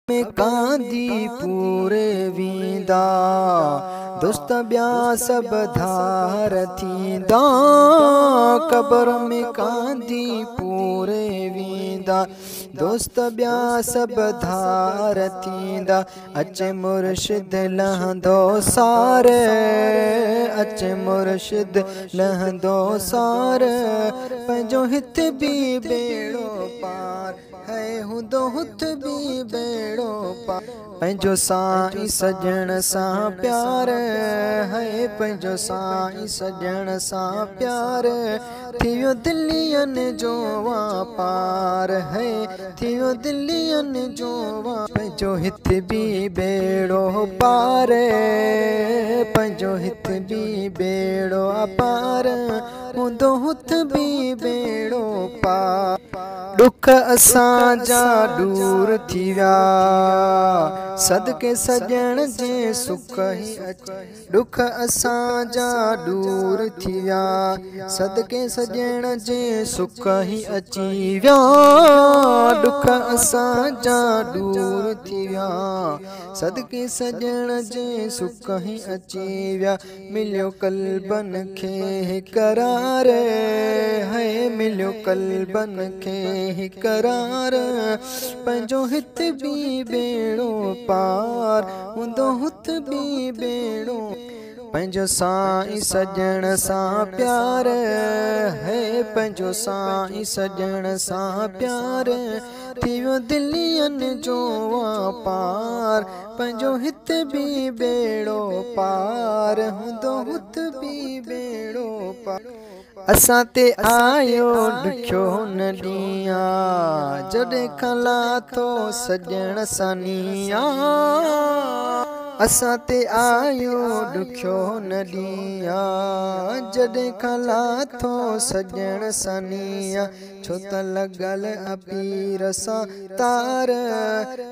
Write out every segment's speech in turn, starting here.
में कांदी पूरे वींदा दोस्त ब्या सब धार थींदा कब्र में कांदी पूरे वींदा दोस्त ब्या सब धार थींदा अचे मुर्शिद लहंदो सार अचे मुर्शिद लहंदो सार पंहिंजो हित भी बेड़ो पार है हुंदो हुत भी बेड़ो पार पंहिंजो साईं सजण सां प्यार है पंहिंजो साईं सजण सां प्यार थियो दिलियनि जो वापार है थियो दिलियनि जो पंहिंजो हित भी बेड़ो पार पंहिंजो हित भी बेड़ो पार हुंदो हुत भी बेड़ो पार दुख असांजा दूर थी विया सदके सजण जे सुख ही अचे दुख असांजा दूर थी विया सदके सजण जे सुख ही अची विया दुख असांजा दूर थी विया सदके सजण जे सुख ही अची विया मिलियो कल्बन खे करार है मिलियो कल्बन खे करार पंहिंजो हित भी बेड़ो पार हुंदो हुत भी बेड़ो पंहिंजो साईं सजण सां प्यार है पंहिंजो साईं सजण सां प्यार थियो दिलियनि जो वापार पंहिंजो हित भी बेड़ो पार हुंदो हुत भी बेड़ो पार असां ते आयो ॾुखियो न ॾींहुं जॾहिं खां लाथो सजण सानिया असां ते आयो ॾुखियो न ॾींहुं जॾहिं खां लाथो सजण सानिया छो त लॻल अपीर सां तार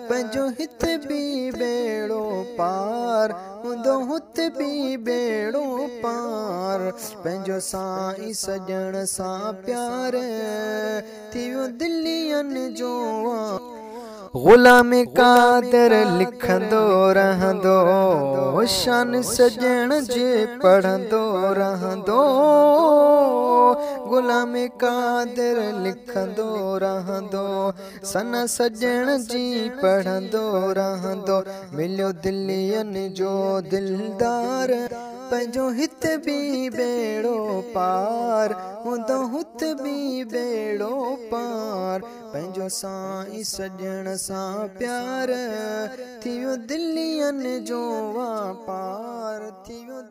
पंहिंजो हित भी बेड़ो पार हुंदो हुत भी बेड़ो पार पंहिंजो साईं सजण सां प्यार थियो दिलियनि जो गुलाम कादर लिखंदो रहंदो शान सजण जे पढ़ंदो रहंदो गुलाम कादर लिखंदो रहंदो सन सजण जी पढ़ंदो रहंदो मिलियो दिलियनि जो दिलदार पंहिंजो हित भी बेड़ो पार हुंदो हुत भी बेड़ो पार पंहिंजो साईं सजण सां प्यार थियो दिलियनि जो वापार थियो